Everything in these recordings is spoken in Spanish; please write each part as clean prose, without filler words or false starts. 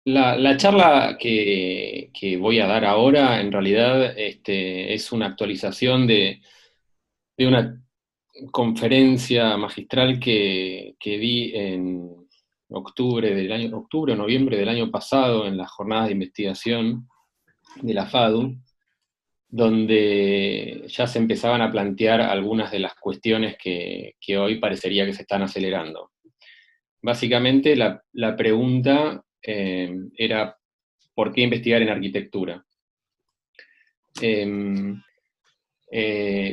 La charla que voy a dar ahora, en realidad, es una actualización de una conferencia magistral que di en octubre o noviembre del año pasado, en las jornadas de investigación de la FADU, donde ya se empezaban a plantear algunas de las cuestiones que hoy parecería que se están acelerando. Básicamente, la pregunta era: ¿por qué investigar en arquitectura?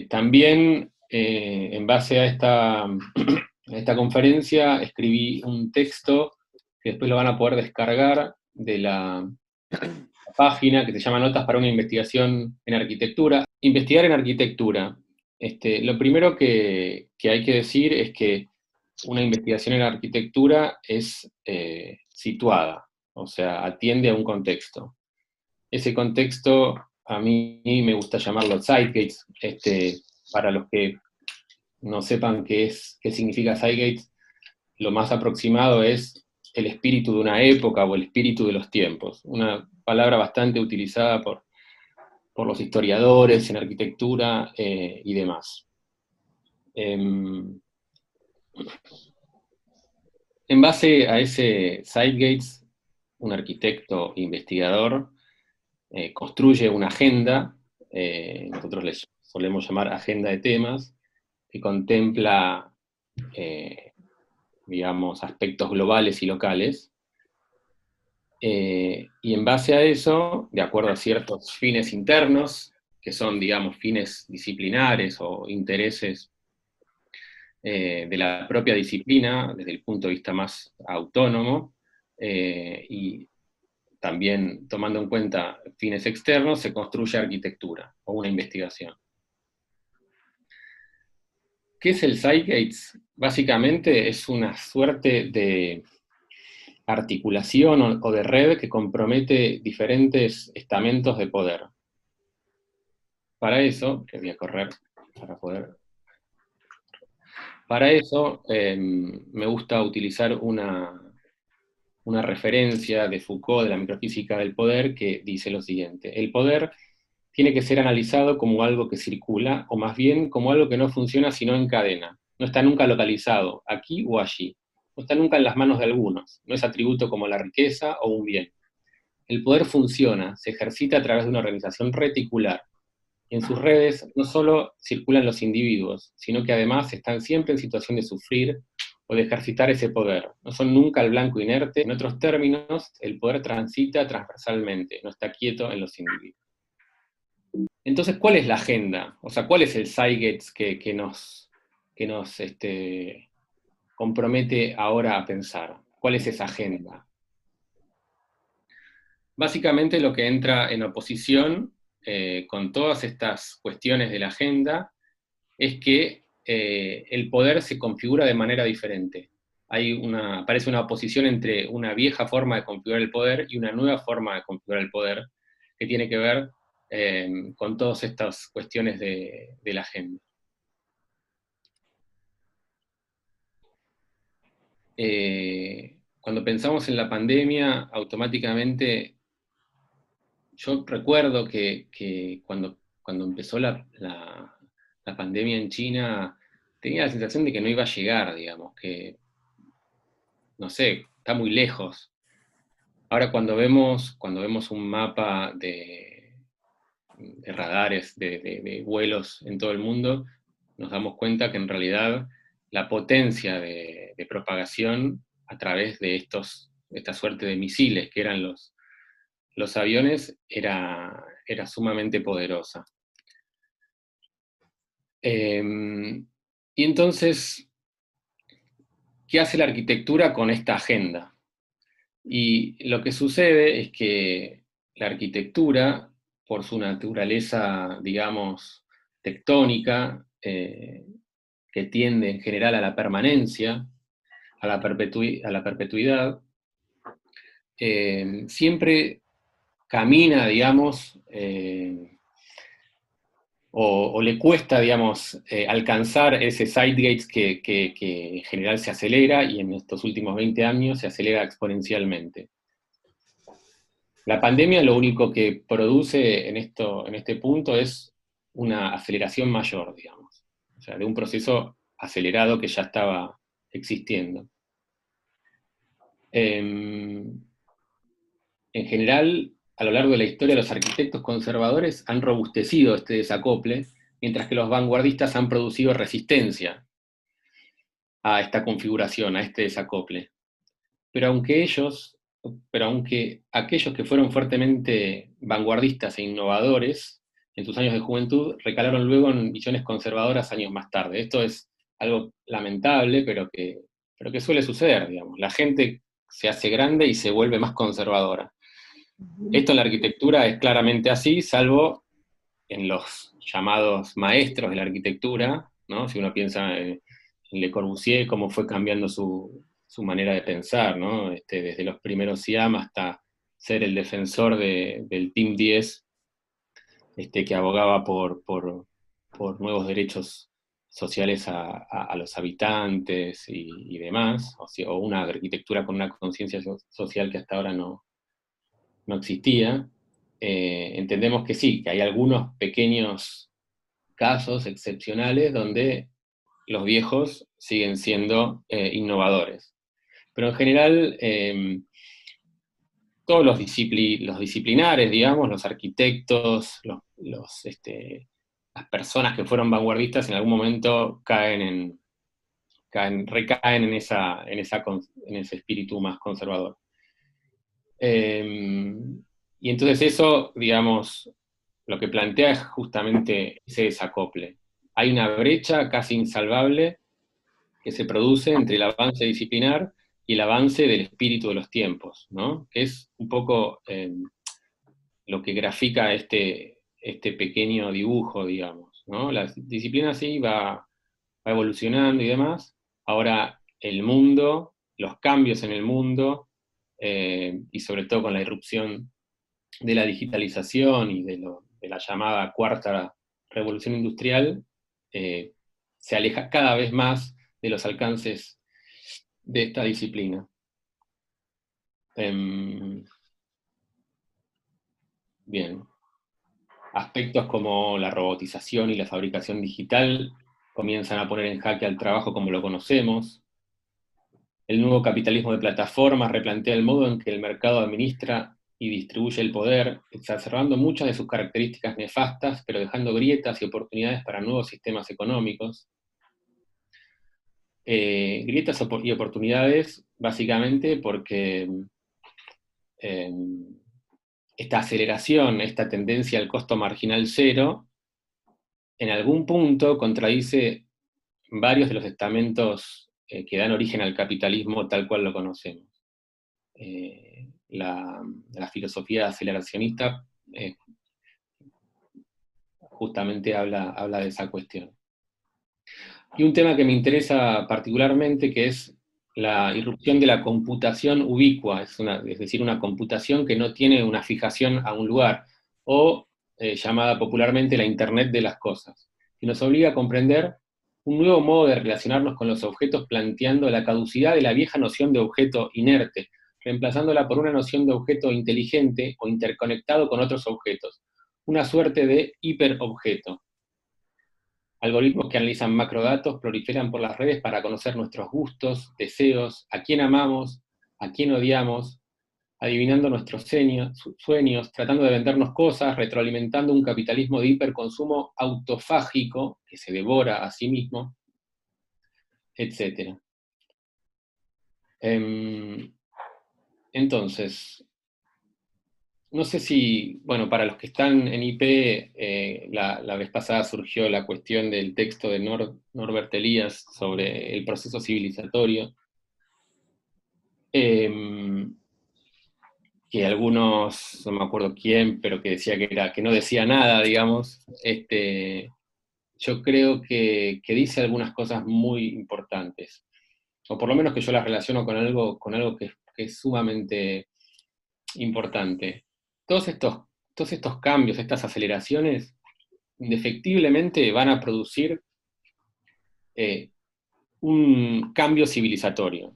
También, en base a esta conferencia, escribí un texto que después lo van a poder descargar de la página que se llama Notas para una investigación en arquitectura. Investigar en arquitectura. Lo primero que hay que decir es que una investigación en arquitectura es situada, o sea, atiende a un contexto. Ese contexto a mí me gusta llamarlo Zeitgeist. Para los que no sepan qué significa Zeitgeist, lo más aproximado es el espíritu de una época o el espíritu de los tiempos, una palabra bastante utilizada por los historiadores en arquitectura y demás. En base a ese Zeitgeist, un arquitecto investigador construye una agenda, nosotros les solemos llamar agenda de temas, que contempla, eh, digamos, aspectos globales y locales, y en base a eso, de acuerdo a ciertos fines internos, que son, digamos, fines disciplinares o intereses de la propia disciplina, desde el punto de vista más autónomo, y también tomando en cuenta fines externos, se construye arquitectura o una investigación. ¿Qué es el Zeitgeist? Básicamente es una suerte de articulación o de red que compromete diferentes estamentos de poder. Para eso, que voy a correr para poder... Para eso me gusta utilizar una referencia de Foucault, de la microfísica del poder, que dice lo siguiente: el poder tiene que ser analizado como algo que circula, o más bien como algo que no funciona sino en cadena. No está nunca localizado, aquí o allí. No está nunca en las manos de algunos. No es atributo como la riqueza o un bien. El poder funciona, se ejercita a través de una organización reticular. Y en sus redes no solo circulan los individuos, sino que además están siempre en situación de sufrir o de ejercitar ese poder. No son nunca el blanco inerte. En otros términos, el poder transita transversalmente, no está quieto en los individuos. Entonces, ¿cuál es la agenda? O sea, ¿cuál es el Zeitgeist que nos compromete ahora a pensar? ¿Cuál es esa agenda? Básicamente lo que entra en oposición con todas estas cuestiones de la agenda es que el poder se configura de manera diferente. Aparece una oposición entre una vieja forma de configurar el poder y una nueva forma de configurar el poder, que tiene que ver con todas estas cuestiones de la agenda. Cuando pensamos en la pandemia, automáticamente yo recuerdo que cuando empezó la pandemia en China, tenía la sensación de que no iba a llegar, digamos, que, no sé, está muy lejos. Ahora cuando vemos un mapa de radares, de vuelos en todo el mundo, nos damos cuenta que en realidad la potencia de propagación a través de esta suerte de misiles que eran los aviones era sumamente poderosa. Y entonces, ¿qué hace la arquitectura con esta agenda? Y lo que sucede es que la arquitectura, por su naturaleza, digamos, tectónica, que tiende en general a la permanencia, a la perpetuidad, siempre camina, digamos, o le cuesta, digamos, alcanzar ese Zeitgeist que en general se acelera, y en estos últimos 20 años se acelera exponencialmente. La pandemia lo único que produce en este punto es una aceleración mayor, digamos. O sea, de un proceso acelerado que ya estaba existiendo. En general, a lo largo de la historia, los arquitectos conservadores han robustecido este desacople, mientras que los vanguardistas han producido resistencia a esta configuración, a este desacople. Pero aunque aquellos que fueron fuertemente vanguardistas e innovadores en sus años de juventud recalaron luego en visiones conservadoras años más tarde. Esto es algo lamentable, pero que suele suceder, digamos. La gente se hace grande y se vuelve más conservadora. Esto en la arquitectura es claramente así, salvo en los llamados maestros de la arquitectura, ¿no? Si uno piensa en Le Corbusier, cómo fue cambiando su manera de pensar, ¿no? Desde los primeros Siam hasta ser el defensor del Team 10, que abogaba por nuevos derechos sociales a los habitantes y demás, o una arquitectura con una conciencia social que hasta ahora no existía. Entendemos que sí, que hay algunos pequeños casos excepcionales donde los viejos siguen siendo innovadores. Pero en general, todos los disciplinares, digamos, los arquitectos, las personas que fueron vanguardistas en algún momento recaen en ese espíritu más conservador. Y entonces eso, digamos, lo que plantea es justamente ese desacople. Hay una brecha casi insalvable que se produce entre el avance disciplinar y el avance del espíritu de los tiempos, ¿no? Que es un poco lo que grafica este pequeño dibujo, digamos, ¿no? La disciplina sí va evolucionando y demás. Ahora el mundo, los cambios en el mundo, y sobre todo con la irrupción de la digitalización y de la llamada cuarta revolución industrial, se aleja cada vez más de los alcances de esta disciplina. Bien, aspectos como la robotización y la fabricación digital comienzan a poner en jaque al trabajo como lo conocemos. El nuevo capitalismo de plataformas replantea el modo en que el mercado administra y distribuye el poder, exacerbando muchas de sus características nefastas, pero dejando grietas y oportunidades para nuevos sistemas económicos. Grietas y oportunidades básicamente porque eh, esta aceleración, esta tendencia al costo marginal cero, en algún punto contradice varios de los estamentos que dan origen al capitalismo tal cual lo conocemos. La filosofía aceleracionista justamente habla de esa cuestión. Y un tema que me interesa particularmente, que es la irrupción de la computación ubicua, es decir, una computación que no tiene una fijación a un lugar, o llamada popularmente la Internet de las cosas, que nos obliga a comprender un nuevo modo de relacionarnos con los objetos, planteando la caducidad de la vieja noción de objeto inerte, reemplazándola por una noción de objeto inteligente o interconectado con otros objetos, una suerte de hiperobjeto. Algoritmos que analizan macrodatos proliferan por las redes para conocer nuestros gustos, deseos, a quién amamos, a quién odiamos, adivinando nuestros sueños, tratando de vendernos cosas, retroalimentando un capitalismo de hiperconsumo autofágico que se devora a sí mismo, etc. Entonces, no sé si, bueno, para los que están en IP, la vez pasada surgió la cuestión del texto de Norbert Elias sobre el proceso civilizatorio, eh, que algunos, no me acuerdo quién, pero que decía que no decía nada, digamos. Yo creo que dice algunas cosas muy importantes, o por lo menos que yo las relaciono con algo que es sumamente importante. Todos estos cambios, estas aceleraciones, indefectiblemente van a producir eh, un cambio civilizatorio.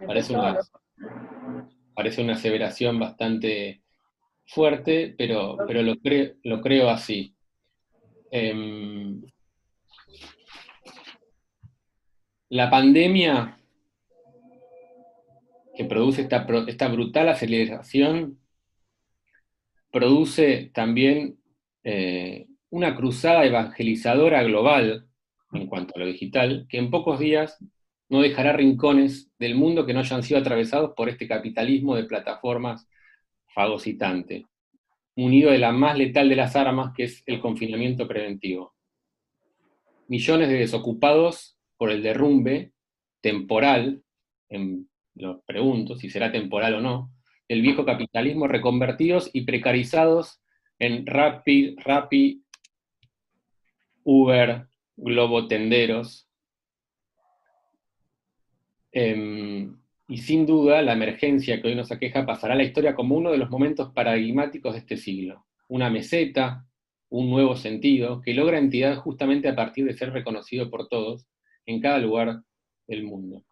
Eso es Parece todo. parece una aseveración bastante fuerte, pero lo creo así. La pandemia que produce esta brutal aceleración produce también una cruzada evangelizadora global en cuanto a lo digital, que en pocos días no dejará rincones del mundo que no hayan sido atravesados por este capitalismo de plataformas fagocitante, unido de la más letal de las armas, que es el confinamiento preventivo. Millones de desocupados por el derrumbe temporal, lo pregunto si será temporal o no, del viejo capitalismo, reconvertidos y precarizados en Rappi, Uber, Globotenderos. Y sin duda, la emergencia que hoy nos aqueja pasará a la historia como uno de los momentos paradigmáticos de este siglo. Una meseta, un nuevo sentido, que logra entidad justamente a partir de ser reconocido por todos en cada lugar del mundo.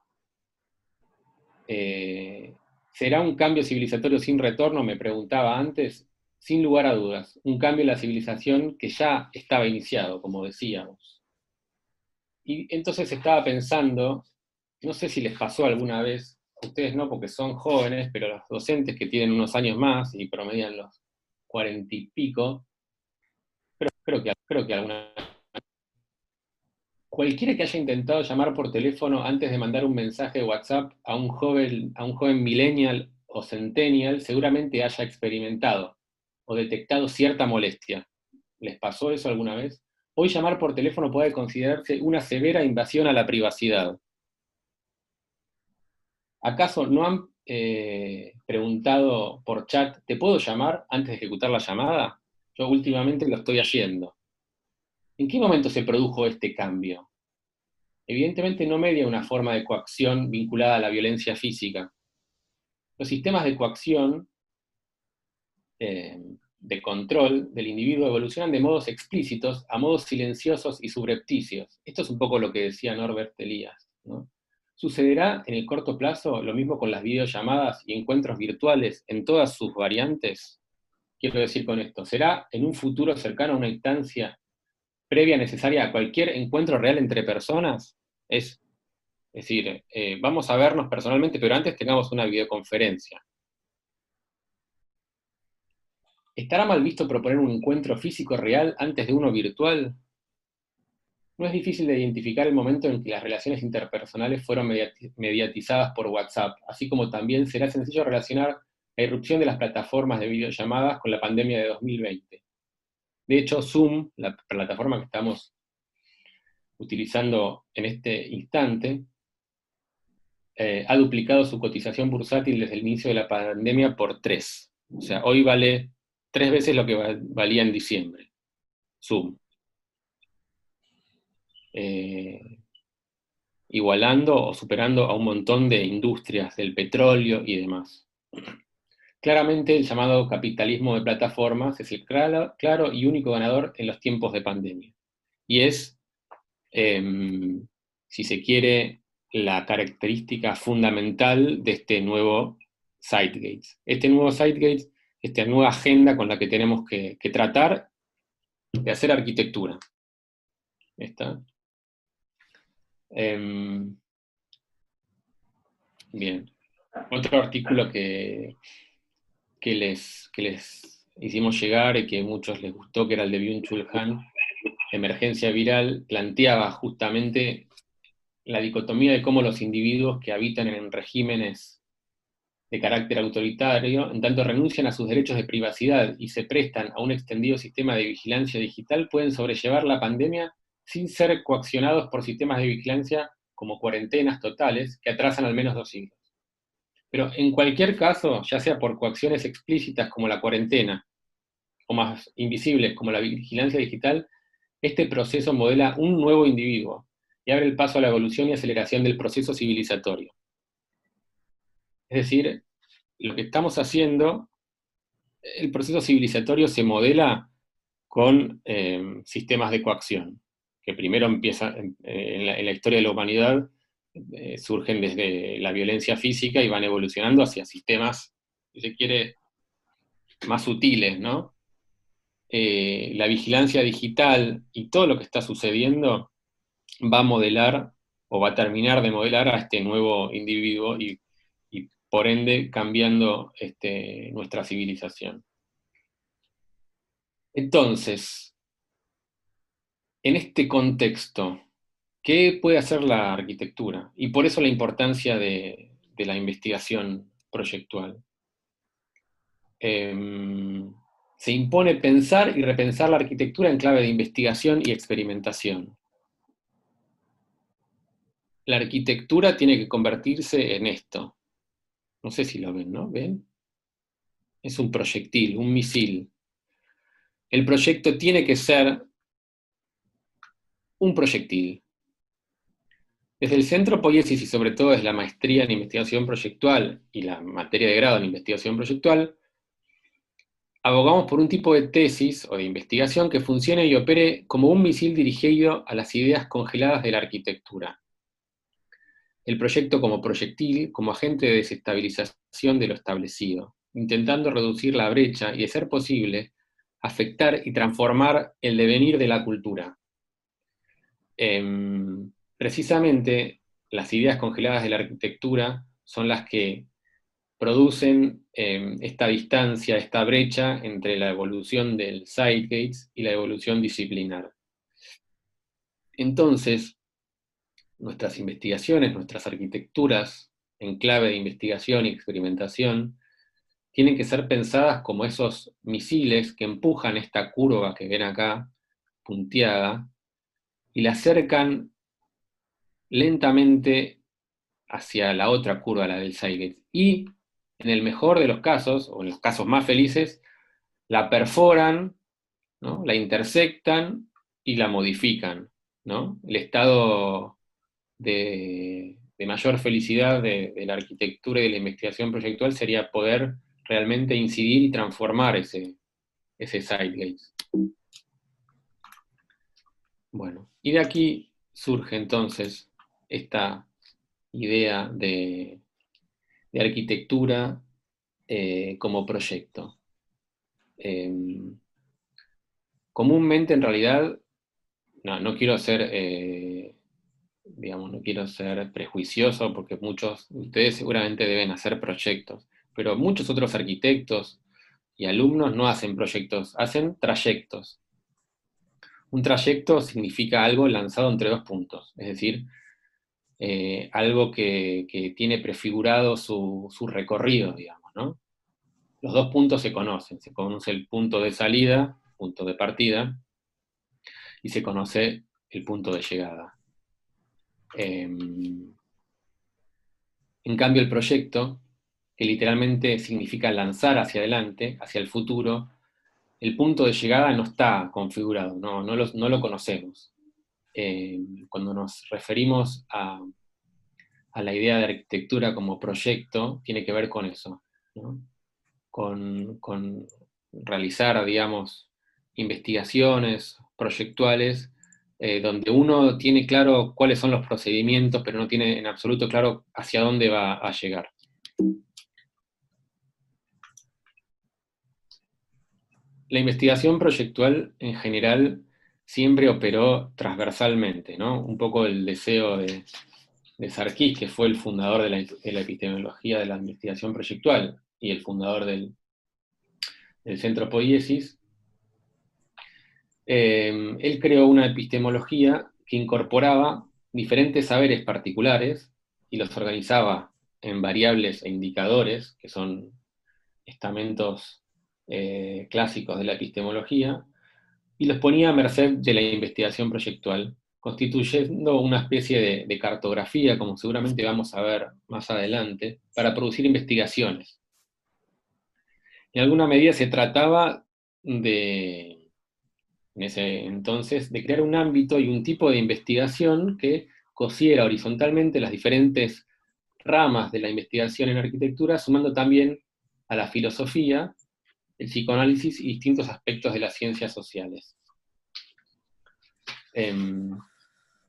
¿Será un cambio civilizatorio sin retorno? Me preguntaba antes. Sin lugar a dudas, un cambio en la civilización que ya estaba iniciado, como decíamos. Y entonces estaba pensando, no sé si les pasó alguna vez, ustedes no porque son jóvenes, pero los docentes que tienen unos años más y promedian los 40 y pico, creo que alguna. Cualquiera que haya intentado llamar por teléfono antes de mandar un mensaje de WhatsApp a un joven millennial o centennial, seguramente haya experimentado o detectado cierta molestia. ¿Les pasó eso alguna vez? Hoy llamar por teléfono puede considerarse una severa invasión a la privacidad. ¿Acaso no han preguntado por chat, ¿te puedo llamar antes de ejecutar la llamada? Yo últimamente lo estoy haciendo. ¿En qué momento se produjo este cambio? Evidentemente no media una forma de coacción vinculada a la violencia física. Los sistemas de coacción, de control del individuo evolucionan de modos explícitos a modos silenciosos y subrepticios. Esto es un poco lo que decía Norbert Elias, ¿no? ¿Sucederá en el corto plazo lo mismo con las videollamadas y encuentros virtuales en todas sus variantes? Quiero decir con esto, ¿será en un futuro cercano una instancia previa necesaria a cualquier encuentro real entre personas? Es decir, vamos a vernos personalmente, pero antes tengamos una videoconferencia. ¿Estará mal visto proponer un encuentro físico real antes de uno virtual? No es difícil de identificar el momento en que las relaciones interpersonales fueron mediatizadas por WhatsApp, así como también será sencillo relacionar la irrupción de las plataformas de videollamadas con la pandemia de 2020. De hecho, Zoom, la plataforma que estamos utilizando en este instante, ha duplicado su cotización bursátil desde el inicio de la pandemia por 3. O sea, hoy vale 3 veces lo que valía en diciembre. Zoom. Igualando o superando a un montón de industrias del petróleo y demás. Claramente el llamado capitalismo de plataformas es el claro y único ganador en los tiempos de pandemia. Y es, si se quiere, la característica fundamental de este nuevo Zeitgeist. Este nuevo Zeitgeist, esta nueva agenda con la que tenemos que tratar de hacer arquitectura. ¿Está? Bien. Otro artículo que les hicimos llegar y que a muchos les gustó, que era el de Byung-Chul Han, Emergencia Viral, planteaba justamente la dicotomía de cómo los individuos que habitan en regímenes de carácter autoritario, en tanto renuncian a sus derechos de privacidad y se prestan a un extendido sistema de vigilancia digital, pueden sobrellevar la pandemia sin ser coaccionados por sistemas de vigilancia como cuarentenas totales que atrasan al menos 2 siglos. Pero en cualquier caso, ya sea por coacciones explícitas como la cuarentena, o más invisibles como la vigilancia digital, este proceso modela un nuevo individuo y abre el paso a la evolución y aceleración del proceso civilizatorio. Es decir, lo que estamos haciendo, el proceso civilizatorio se modela con sistemas de coacción, que primero empieza en la historia de la humanidad, surgen desde la violencia física y van evolucionando hacia sistemas, si se quiere, más sutiles, ¿no? La vigilancia digital y todo lo que está sucediendo va a modelar o va a terminar de modelar a este nuevo individuo y por ende cambiando nuestra civilización. Entonces, en este contexto, ¿qué puede hacer la arquitectura? Y por eso la importancia de la investigación proyectual. Se impone pensar y repensar la arquitectura en clave de investigación y experimentación. La arquitectura tiene que convertirse en esto. No sé si lo ven, ¿no? ¿Ven? Es un proyectil, un misil. El proyecto tiene que ser un proyectil. Desde el Centro Poiesis y sobre todo desde la maestría en investigación proyectual y la materia de grado en investigación proyectual, abogamos por un tipo de tesis o de investigación que funcione y opere como un misil dirigido a las ideas congeladas de la arquitectura. El proyecto como proyectil, como agente de desestabilización de lo establecido, intentando reducir la brecha y, de ser posible, afectar y transformar el devenir de la cultura. Precisamente, las ideas congeladas de la arquitectura son las que producen esta distancia, esta brecha entre la evolución del zeitgeist y la evolución disciplinar. Entonces, nuestras investigaciones, nuestras arquitecturas en clave de investigación y experimentación, tienen que ser pensadas como esos misiles que empujan esta curva que ven acá, punteada, y la acercan lentamente hacia la otra curva, la del zeitgeist. Y, en el mejor de los casos, o en los casos más felices, la perforan, ¿no? La intersectan y la modifican, ¿no? El estado de mayor felicidad de la arquitectura y de la investigación proyectual sería poder realmente incidir y transformar ese zeitgeist. Bueno, y de aquí surge entonces esta idea de arquitectura como proyecto. Comúnmente, en realidad, no quiero ser, digamos, no quiero ser prejuicioso porque muchos de ustedes seguramente deben hacer proyectos, pero muchos otros arquitectos y alumnos no hacen proyectos, hacen trayectos. Un trayecto significa algo lanzado entre dos puntos, es decir, algo que tiene prefigurado su recorrido, digamos, ¿no? Los dos puntos se conoce el punto de salida, punto de partida, y se conoce el punto de llegada. En cambio, el proyecto, que literalmente significa lanzar hacia adelante, hacia el futuro, el punto de llegada no está configurado, no lo conocemos. Cuando nos referimos a la idea de arquitectura como proyecto, tiene que ver con eso, ¿no? Con realizar, digamos, investigaciones proyectuales, donde uno tiene claro cuáles son los procedimientos, pero no tiene en absoluto claro hacia dónde va a llegar. La investigación proyectual en general siempre operó transversalmente, ¿no? Un poco el deseo de Sarkis, que fue el fundador de la epistemología de la investigación proyectual y el fundador del Centro Poiesis. Él creó una epistemología que incorporaba diferentes saberes particulares y los organizaba en variables e indicadores, que son estamentos clásicos de la epistemología, y los ponía a merced de la investigación proyectual, constituyendo una especie de cartografía, como seguramente vamos a ver más adelante, para producir investigaciones. En alguna medida se trataba en ese entonces, de crear un ámbito y un tipo de investigación que cosiera horizontalmente las diferentes ramas de la investigación en arquitectura, sumando también a la filosofía, el psicoanálisis y distintos aspectos de las ciencias sociales.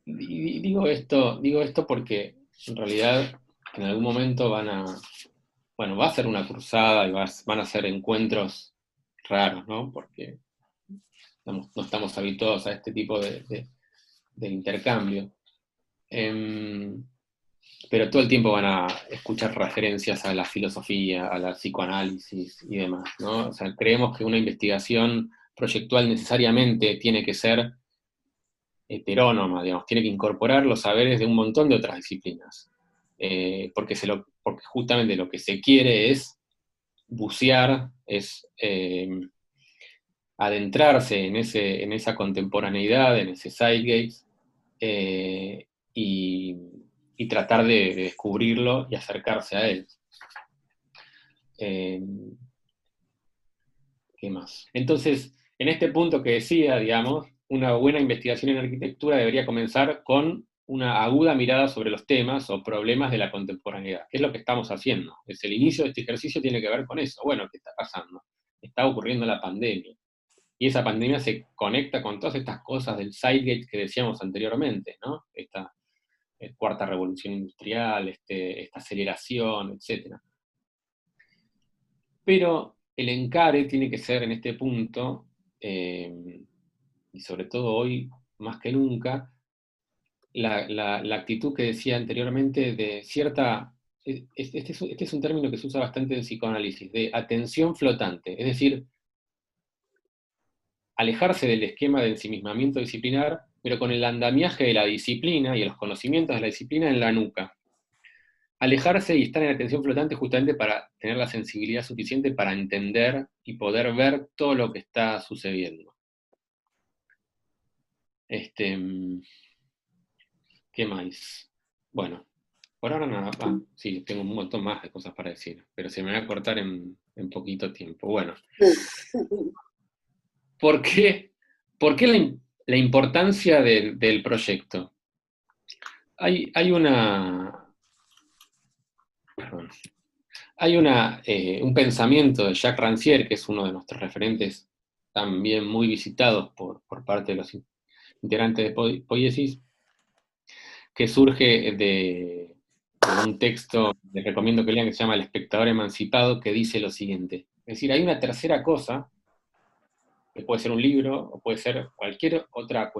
Digo esto porque en realidad en algún momento va a ser una cruzada y van a ser encuentros raros, ¿no? Porque no estamos habituados a este tipo de intercambio. Pero todo el tiempo van a escuchar referencias a la filosofía, a la psicoanálisis y demás, ¿no? O sea, creemos que una investigación proyectual necesariamente tiene que ser heterónoma, digamos, tiene que incorporar los saberes de un montón de otras disciplinas. Porque justamente lo que se quiere es bucear, es adentrarse en esa contemporaneidad, en ese zeitgeist, eh, y, y tratar de descubrirlo y acercarse a él. Eh, ¿Qué más? Entonces, en este punto que decía, digamos, una buena investigación en arquitectura debería comenzar con una aguda mirada sobre los temas o problemas de la contemporaneidad, que es lo que estamos haciendo. Es el inicio de este ejercicio tiene que ver con eso. Bueno, ¿qué está pasando? Está ocurriendo la pandemia. Y esa pandemia se conecta con todas estas cosas del Zeitgeist que decíamos anteriormente, ¿no? Esta cuarta revolución industrial, esta aceleración, etc. Pero el encare tiene que ser en este punto, y sobre todo hoy más que nunca, la actitud que decía anteriormente de cierta, este es un término que se usa bastante en psicoanálisis, de atención flotante, es decir, alejarse del esquema de ensimismamiento disciplinar, pero con el andamiaje de la disciplina y los conocimientos de la disciplina en la nuca. Alejarse y estar en atención flotante justamente para tener la sensibilidad suficiente para entender y poder ver todo lo que está sucediendo. ¿Qué más? Bueno, por ahora nada. Sí, tengo un montón más de cosas para decir, pero se me va a cortar en poquito tiempo. Bueno, ¿por qué, por qué la importancia del proyecto? Hay una, perdón, hay un pensamiento de Jacques Rancière, que es uno de nuestros referentes también muy visitados por parte de los integrantes de Poiesis, que surge de un texto, les recomiendo que lean, que se llama El espectador emancipado, que dice lo siguiente. Es decir, hay una tercera cosa, que puede ser un libro, o puede ser cualquier otra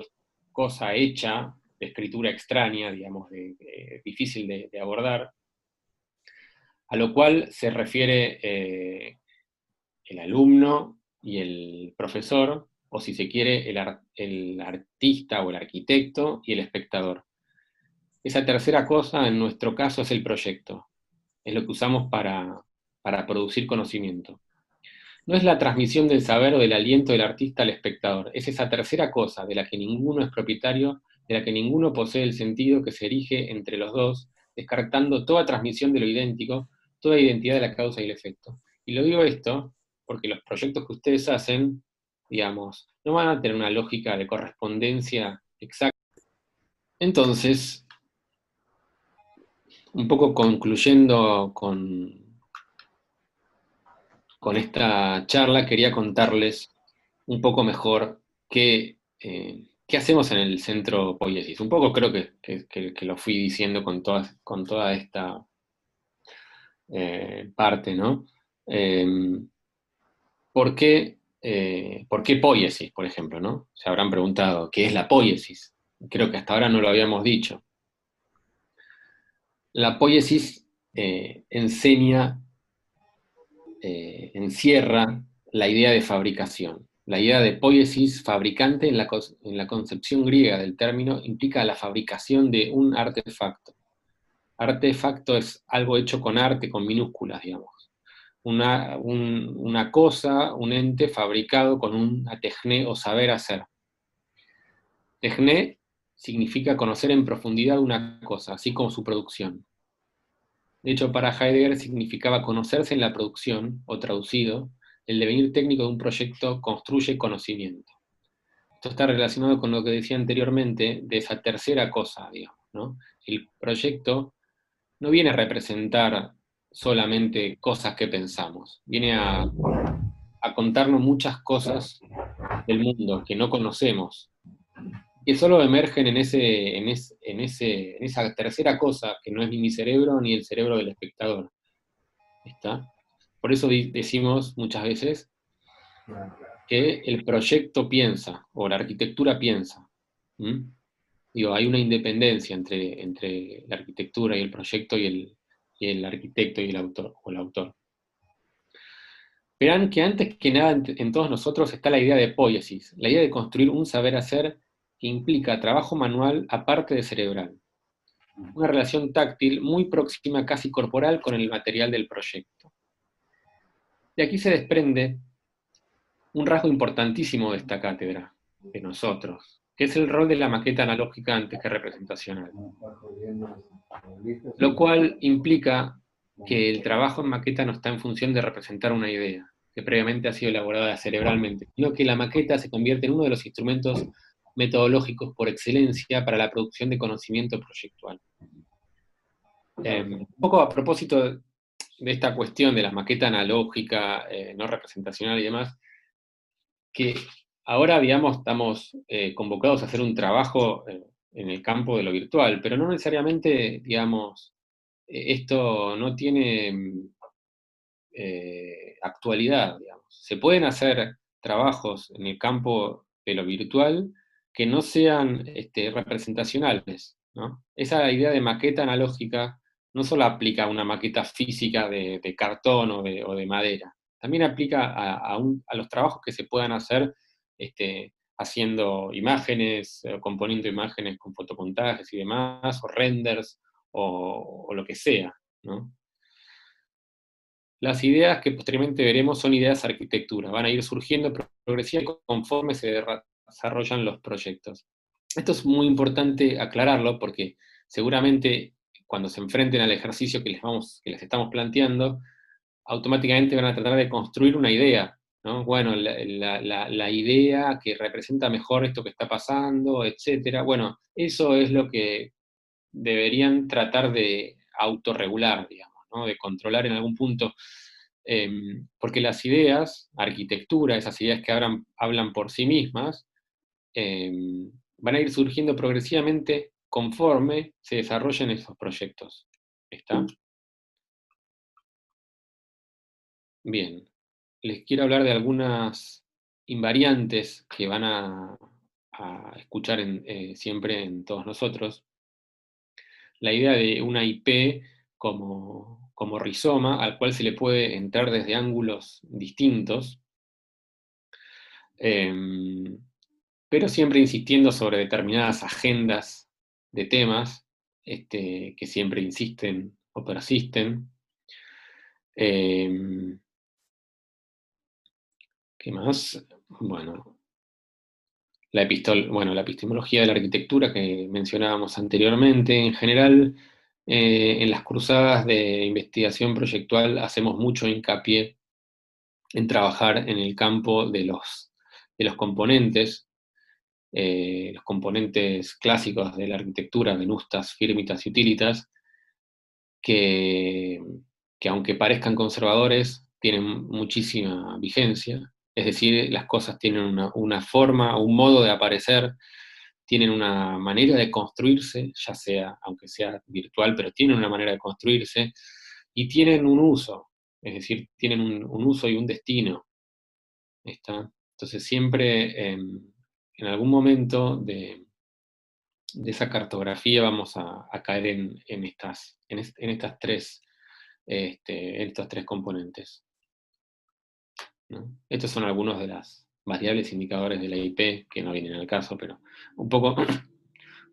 cosa hecha, de escritura extraña, digamos, difícil de abordar, a lo cual se refiere el alumno y el profesor, o si se quiere, el artista o el arquitecto y el espectador. Esa tercera cosa, en nuestro caso, es el proyecto. Es lo que usamos para producir conocimiento. No es la transmisión del saber o del aliento del artista al espectador, es esa tercera cosa de la que ninguno es propietario, de la que ninguno posee el sentido, que se erige entre los dos, descartando toda transmisión de lo idéntico, toda identidad de la causa y el efecto. Y lo digo esto porque los proyectos que ustedes hacen, digamos, no van a tener una lógica de correspondencia exacta. Entonces, un poco concluyendo con esta charla, quería contarles un poco mejor qué hacemos en el Centro Poiesis. Un poco creo que lo fui diciendo con toda esta parte, ¿no? Eh, por qué poiesis, por ejemplo, ¿no? Se habrán preguntado, ¿qué es la poiesis? Creo que hasta ahora no lo habíamos dicho. La poiesis encierra la idea de fabricación. La idea de poiesis, fabricante, en la concepción griega del término, implica la fabricación de un artefacto. Artefacto es algo hecho con arte, con minúsculas, digamos. Una cosa, un ente fabricado con una techné o saber hacer. Techné significa conocer en profundidad una cosa, así como su producción. De hecho, para Heidegger significaba conocerse en la producción, o traducido, el devenir técnico de un proyecto construye conocimiento. Esto está relacionado con lo que decía anteriormente de esa tercera cosa, digamos, ¿no? El proyecto no viene a representar solamente cosas que pensamos, viene a contarnos muchas cosas del mundo que no conocemos, que solo emergen en esa tercera cosa, que no es ni mi cerebro ni el cerebro del espectador. ¿Está? Por eso decimos muchas veces que el proyecto piensa, o la arquitectura piensa. ¿Mm? Digo, hay una independencia entre la arquitectura y el proyecto y el arquitecto y el autor, o el autor. Verán que antes que nada en todos nosotros está la idea de poiesis, la idea de construir un saber hacer que implica trabajo manual aparte de cerebral. Una relación táctil muy próxima, casi corporal, con el material del proyecto. De aquí se desprende un rasgo importantísimo de esta cátedra, de nosotros, que es el rol de la maqueta analógica antes que representacional. Lo cual implica que el trabajo en maqueta no está en función de representar una idea, que previamente ha sido elaborada cerebralmente, sino que la maqueta se convierte en uno de los instrumentos metodológicos por excelencia para la producción de conocimiento proyectual. Un poco a propósito de esta cuestión de la maqueta analógica, no representacional y demás, que ahora, digamos, estamos convocados a hacer un trabajo en el campo de lo virtual, pero no necesariamente, digamos, esto no tiene actualidad, digamos. Se pueden hacer trabajos en el campo de lo virtual que no sean representacionales, ¿no? Esa idea de maqueta analógica no solo aplica a una maqueta física de cartón o de madera, también aplica a los trabajos que se puedan hacer haciendo imágenes, componiendo imágenes con fotomontajes y demás, o renders, o lo que sea, ¿no? Las ideas que posteriormente veremos son ideas de arquitectura, van a ir surgiendo progresivamente conforme se desarrollan los proyectos. Esto es muy importante aclararlo porque seguramente cuando se enfrenten al ejercicio que les estamos planteando, automáticamente van a tratar de construir una idea, ¿no? Bueno, la idea que representa mejor esto que está pasando, etcétera. Bueno, eso es lo que deberían tratar de autorregular, digamos, ¿no? De controlar en algún punto, porque las ideas, arquitectura, esas ideas que hablan por sí mismas, van a ir surgiendo progresivamente conforme se desarrollen esos proyectos. ¿Está? Bien. Les quiero hablar de algunas invariantes que van a escuchar siempre en todos nosotros. La idea de una IP como rizoma al cual se le puede entrar desde ángulos distintos, eh, pero siempre insistiendo sobre determinadas agendas de temas que siempre insisten o persisten. Eh, ¿Qué más? Bueno, la epistemología de la arquitectura que mencionábamos anteriormente. En general, en las cruzadas de investigación proyectual hacemos mucho hincapié en trabajar en el campo de los componentes clásicos de la arquitectura, venustas, firmitas y utilitas, que, que aunque parezcan conservadores, tienen muchísima vigencia. Es decir, las cosas tienen una forma, un modo de aparecer, tienen una manera de construirse, ya sea, aunque sea virtual, pero tienen una manera de construirse, y tienen un uso, es decir, tienen un uso y un destino. ¿Está? Entonces siempre en algún momento de esa cartografía vamos a caer en estas en estos tres componentes, ¿no? Estos son algunos de las variables indicadores de la IP que no vienen al caso, pero un poco,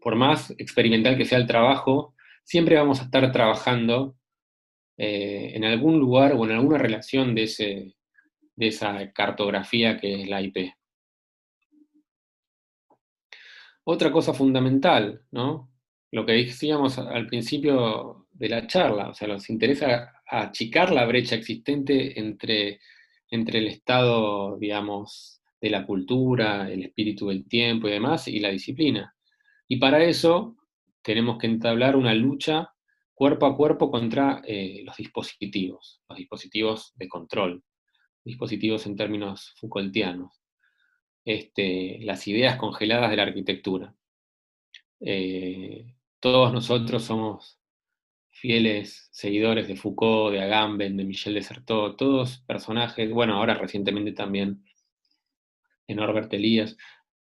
por más experimental que sea el trabajo, siempre vamos a estar trabajando en algún lugar o en alguna relación de esa cartografía que es la IP. Otra cosa fundamental, ¿no? Lo que decíamos al principio de la charla, o sea, nos interesa achicar la brecha existente entre el estado, digamos, de la cultura, el espíritu del tiempo y demás, y la disciplina. Y para eso tenemos que entablar una lucha cuerpo a cuerpo contra los dispositivos de control, dispositivos en términos Foucaultianos, las ideas congeladas de la arquitectura. Todos nosotros somos fieles seguidores de Foucault, de Agamben, de Michel de Certeau, todos personajes, bueno, ahora recientemente también Norbert Elias,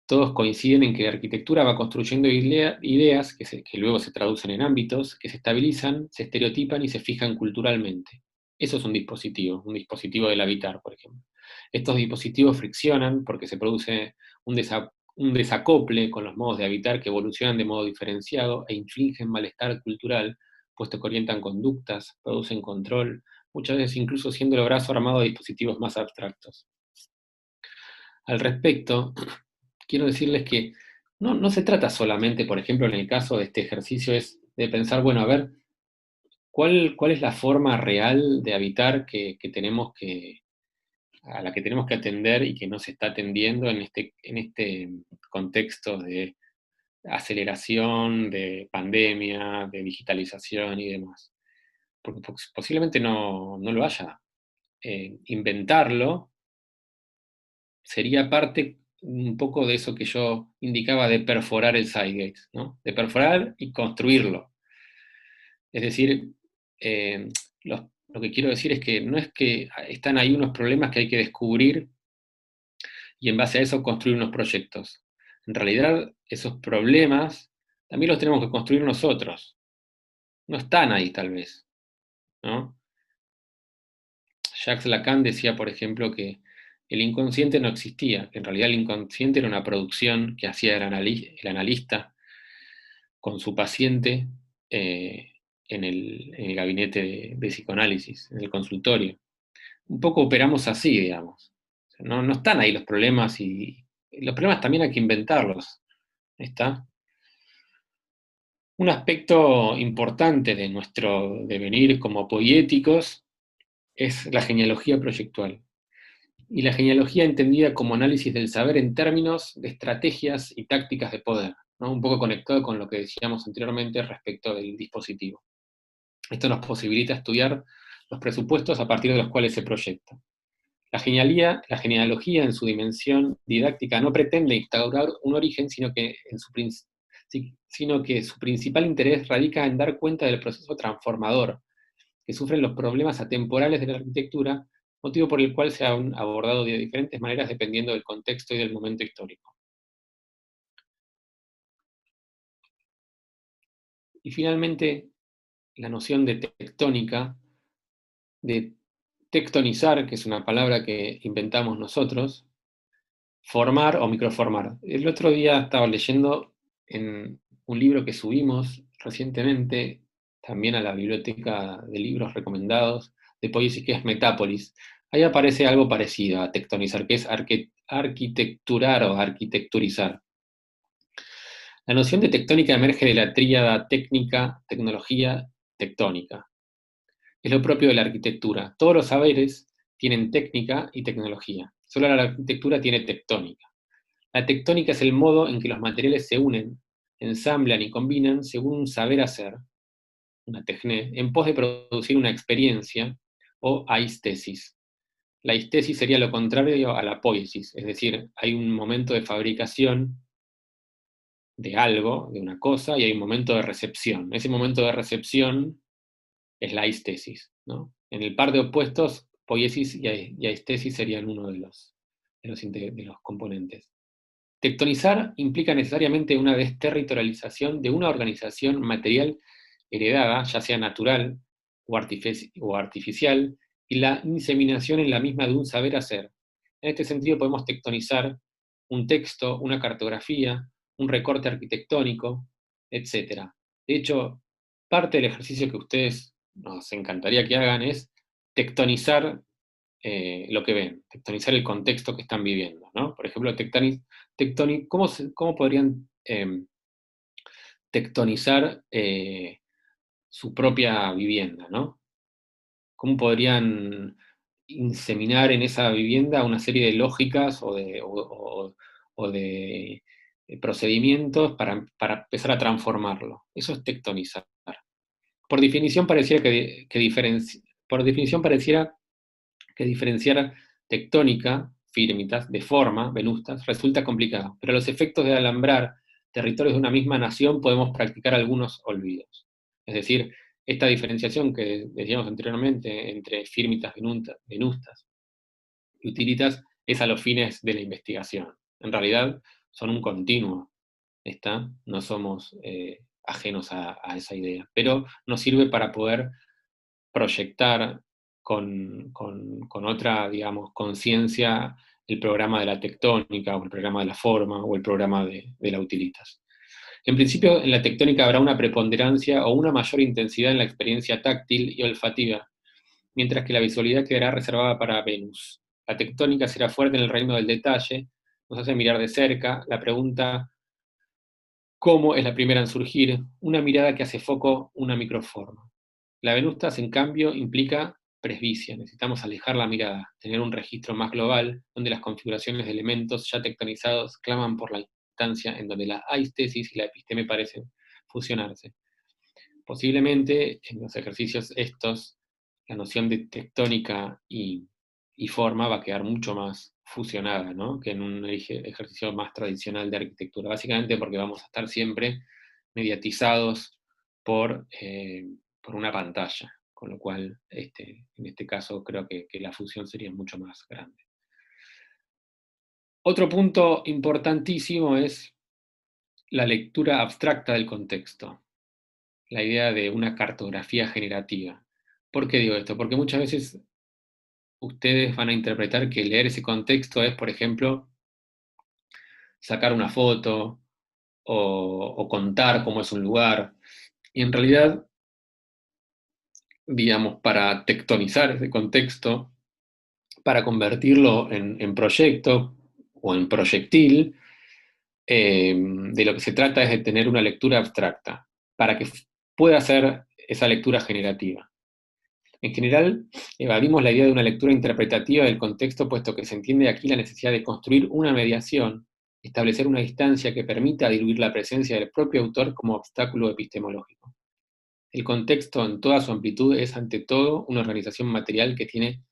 todos coinciden en que la arquitectura va construyendo ideas que luego se traducen en ámbitos, que se estabilizan, se estereotipan y se fijan culturalmente. Eso es un dispositivo del habitar, por ejemplo. Estos dispositivos friccionan porque se produce un desacople con los modos de habitar que evolucionan de modo diferenciado e infligen malestar cultural, puesto que orientan conductas, producen control, muchas veces incluso siendo el brazo armado de dispositivos más abstractos. Al respecto, quiero decirles que no se trata solamente, por ejemplo, en el caso de este ejercicio, es de pensar, bueno, a ver, ¿cuál es la forma real de habitar a la que tenemos que atender y que no se está atendiendo en este contexto de aceleración, de pandemia, de digitalización y demás? Porque posiblemente no lo haya. Inventarlo sería parte un poco de eso que yo indicaba de perforar el Zeitgeist, ¿no? De perforar y construirlo. Es decir, eh, lo que quiero decir es que no es que están ahí unos problemas que hay que descubrir y en base a eso construir unos proyectos. En realidad, esos problemas también los tenemos que construir nosotros. No están ahí, tal vez, ¿no? Jacques Lacan decía, por ejemplo, que el inconsciente no existía, que en realidad el inconsciente era una producción que hacía el analista con su paciente eh, en el gabinete de psicoanálisis, en el consultorio. Un poco operamos así, digamos. O sea, no están ahí los problemas y los problemas también hay que inventarlos. ¿Está? Un aspecto importante de nuestro devenir como poéticos es la genealogía proyectual. Y la genealogía entendida como análisis del saber en términos de estrategias y tácticas de poder, ¿no? Un poco conectado con lo que decíamos anteriormente respecto del dispositivo. Esto nos posibilita estudiar los presupuestos a partir de los cuales se proyecta. La genealogía en su dimensión didáctica no pretende instaurar un origen, sino que su principal interés radica en dar cuenta del proceso transformador que sufren los problemas atemporales de la arquitectura, motivo por el cual se han abordado de diferentes maneras dependiendo del contexto y del momento histórico. Y finalmente, la noción de tectónica, de tectonizar, que es una palabra que inventamos nosotros, formar o microformar. El otro día estaba leyendo en un libro que subimos recientemente, también a la biblioteca de libros recomendados, de Poiesis, que es Metápolis. Ahí aparece algo parecido a tectonizar, que es arquitecturar o arquitecturizar. La noción de tectónica emerge de la tríada técnica, tecnología, tectónica. Es lo propio de la arquitectura. Todos los saberes tienen técnica y tecnología. Solo la arquitectura tiene tectónica. La tectónica es el modo en que los materiales se unen, ensamblan y combinan según un saber hacer, una techné, en pos de producir una experiencia o aistesis. La aistesis sería lo contrario a la poiesis, es decir, hay un momento de fabricación de algo, de una cosa, y hay un momento de recepción. Ese momento de recepción es la aistesis, ¿no? En el par de opuestos, poiesis y aistesis serían uno de los componentes. Tectonizar implica necesariamente una desterritorialización de una organización material heredada, ya sea natural o artificial, y la inseminación en la misma de un saber hacer. En este sentido podemos tectonizar un texto, una cartografía, un recorte arquitectónico, etc. De hecho, parte del ejercicio que ustedes nos encantaría que hagan es tectonizar lo que ven, tectonizar el contexto que están viviendo, ¿no? Por ejemplo, ¿cómo podrían tectonizar su propia vivienda, ¿no? ¿Cómo podrían inseminar en esa vivienda una serie de lógicas o de procedimientos para empezar a transformarlo? Eso es tectonizar. Por definición pareciera por definición pareciera que diferenciar tectónica, firmitas, de forma, venustas, resulta complicado, pero los efectos de alambrar territorios de una misma nación podemos practicar algunos olvidos. Es decir, esta diferenciación que decíamos anteriormente entre firmitas, venustas y utilitas es a los fines de la investigación. En realidad son un continuo, no somos ajenos a esa idea, pero nos sirve para poder proyectar con otra, digamos, conciencia el programa de la tectónica, o el programa de la forma, o el programa de la utilitas. En principio, en la tectónica habrá una preponderancia o una mayor intensidad en la experiencia táctil y olfativa, mientras que la visualidad quedará reservada para Venus. La tectónica será fuerte en el reino del detalle, nos hace mirar de cerca. La pregunta ¿cómo? Es la primera en surgir, una mirada que hace foco, una microforma. La Venustas, en cambio, implica presbicia. Necesitamos alejar la mirada, tener un registro más global, donde las configuraciones de elementos ya tectonizados claman por la instancia en donde la aistesis y la episteme parecen fusionarse. Posiblemente, en los ejercicios estos, la noción de tectónica y forma va a quedar mucho más fusionada, ¿no? Que en un ejercicio más tradicional de arquitectura. Básicamente porque vamos a estar siempre mediatizados por una pantalla, con lo cual en este caso creo que la fusión sería mucho más grande. Otro punto importantísimo es la lectura abstracta del contexto, la idea de una cartografía generativa. ¿Por qué digo esto? Porque muchas veces ustedes van a interpretar que leer ese contexto es, por ejemplo, sacar una foto o contar cómo es un lugar. Y en realidad, digamos, para tectonizar ese contexto, para convertirlo en proyecto o en proyectil, de lo que se trata es de tener una lectura abstracta, para que pueda ser esa lectura generativa. En general, evadimos la idea de una lectura interpretativa del contexto, puesto que se entiende aquí la necesidad de construir una mediación, establecer una distancia que permita diluir la presencia del propio autor como obstáculo epistemológico. El contexto en toda su amplitud es, ante todo, una organización material que tiene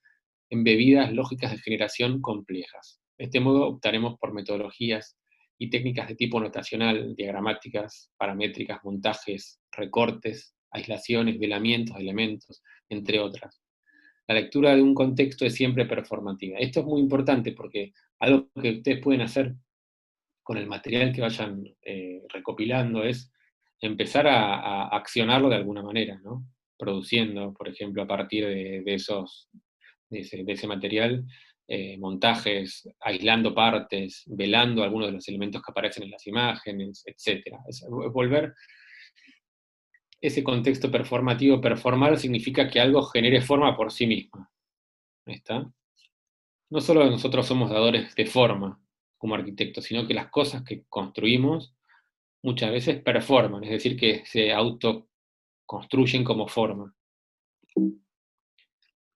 embebidas lógicas de generación complejas. De este modo, optaremos por metodologías y técnicas de tipo notacional, diagramáticas, paramétricas, montajes, recortes, aislaciones, velamientos de elementos, entre otras. La lectura de un contexto es siempre performativa. Esto es muy importante porque algo que ustedes pueden hacer con el material que vayan recopilando es empezar a accionarlo de alguna manera, ¿no? Produciendo, por ejemplo, a partir de ese material, montajes, aislando partes, velando algunos de los elementos que aparecen en las imágenes, etc. Es volver ese contexto performativo. Performar significa que algo genere forma por sí mismo. ¿Está? No solo nosotros somos dadores de forma como arquitectos, sino que las cosas que construimos muchas veces performan, es decir, que se autoconstruyen como forma.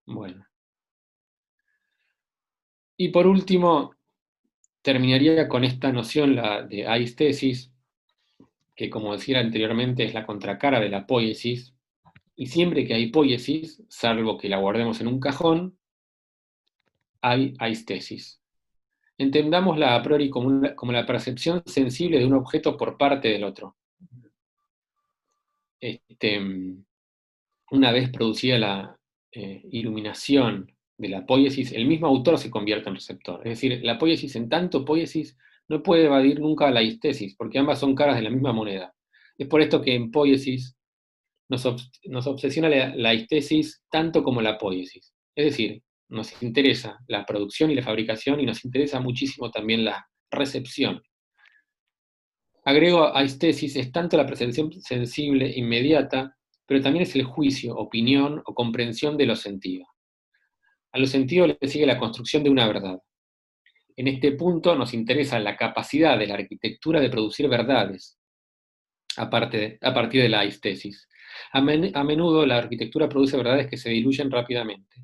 Bueno. Y por último, terminaría con esta noción, la de aistesis, que como decía anteriormente es la contracara de la poiesis, y siempre que hay poiesis, salvo que la guardemos en un cajón, hay aistesis. Entendámosla a priori como la percepción sensible de un objeto por parte del otro. Una vez producida la iluminación de la poiesis, el mismo autor se convierte en receptor. Es decir, la poiesis, en tanto poiesis, no puede evadir nunca la aistesis, porque ambas son caras de la misma moneda. Es por esto que en poiesis nos obsesiona la aistesis tanto como la poiesis. Es decir, nos interesa la producción y la fabricación, y nos interesa muchísimo también la recepción. Agrego aistesis, es tanto la percepción sensible inmediata, pero también es el juicio, opinión o comprensión de los sentidos. A los sentidos le sigue la construcción de una verdad. En este punto nos interesa la capacidad de la arquitectura de producir verdades a partir de la aistesis. A menudo la arquitectura produce verdades que se diluyen rápidamente.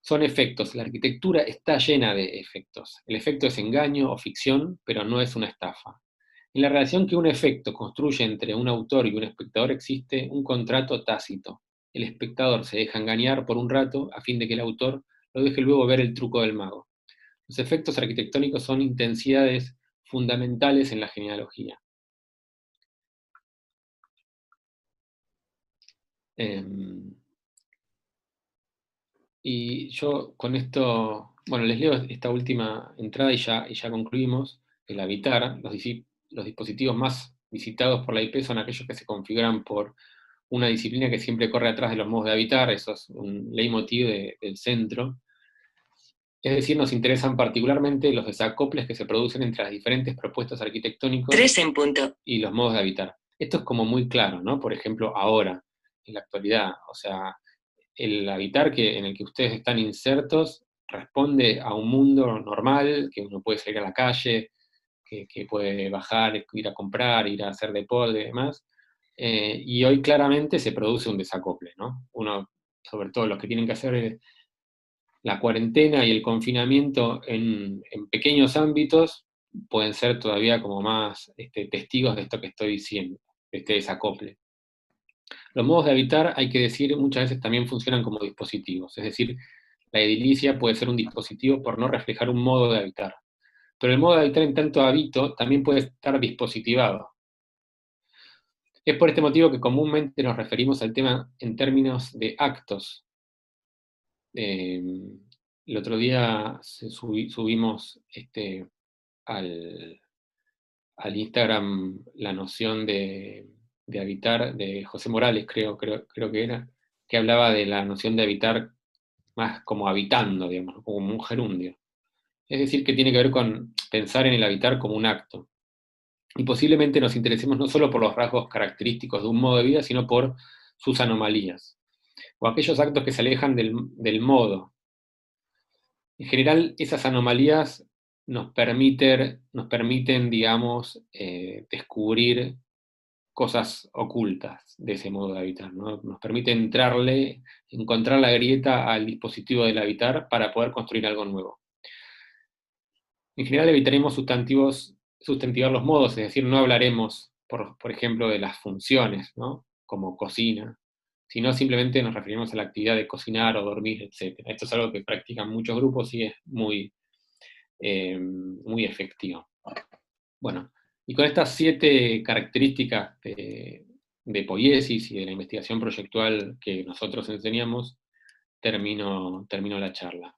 Son efectos, la arquitectura está llena de efectos. El efecto es engaño o ficción, pero no es una estafa. En la relación que un efecto construye entre un autor y un espectador existe un contrato tácito. El espectador se deja engañar por un rato a fin de que el autor lo deje luego ver el truco del mago. Los efectos arquitectónicos son intensidades fundamentales en la genealogía. Y yo con esto, bueno, les leo esta última entrada y ya concluimos. El habitar, los dispositivos más visitados por la IP son aquellos que se configuran por una disciplina que siempre corre atrás de los modos de habitar, eso es un leitmotiv del centro. Es decir, nos interesan particularmente los desacoples que se producen entre las diferentes propuestas arquitectónicas 3 en punto. y los modos de habitar. Esto es como muy claro, ¿no? Por ejemplo, ahora, en la actualidad, o sea, el habitar en el que ustedes están insertos responde a un mundo normal, que uno puede salir a la calle, que puede bajar, ir a comprar, ir a hacer deporte y demás, y hoy claramente se produce un desacople, ¿no? Uno, sobre todo los que tienen que hacer la cuarentena y el confinamiento en pequeños ámbitos, pueden ser todavía como más testigos de esto que estoy diciendo, de este desacople. Los modos de habitar, hay que decir, muchas veces también funcionan como dispositivos, es decir, la edilicia puede ser un dispositivo por no reflejar un modo de habitar. Pero el modo de habitar en tanto habito también puede estar dispositivado. Es por este motivo que comúnmente nos referimos al tema en términos de actos. El otro día subimos al, al Instagram la noción de habitar de José Morales, creo que era, que hablaba de la noción de habitar más como habitando, digamos, como un gerundio. Es decir, que tiene que ver con pensar en el habitar como un acto. Y posiblemente nos interesemos no solo por los rasgos característicos de un modo de vida, sino por sus anomalías, o aquellos actos que se alejan del modo. En general, esas anomalías nos permiten digamos, descubrir cosas ocultas de ese modo de habitar, ¿no? Nos permite encontrar la grieta al dispositivo del habitar para poder construir algo nuevo. En general evitaremos sustantivar los modos, es decir, no hablaremos, por ejemplo, de las funciones, ¿no? Como cocina, sino simplemente nos referimos a la actividad de cocinar o dormir, etc. Esto es algo que practican muchos grupos y es muy efectivo. Bueno, y con estas 7 características de poiesis y de la investigación proyectual que nosotros enseñamos, termino la charla.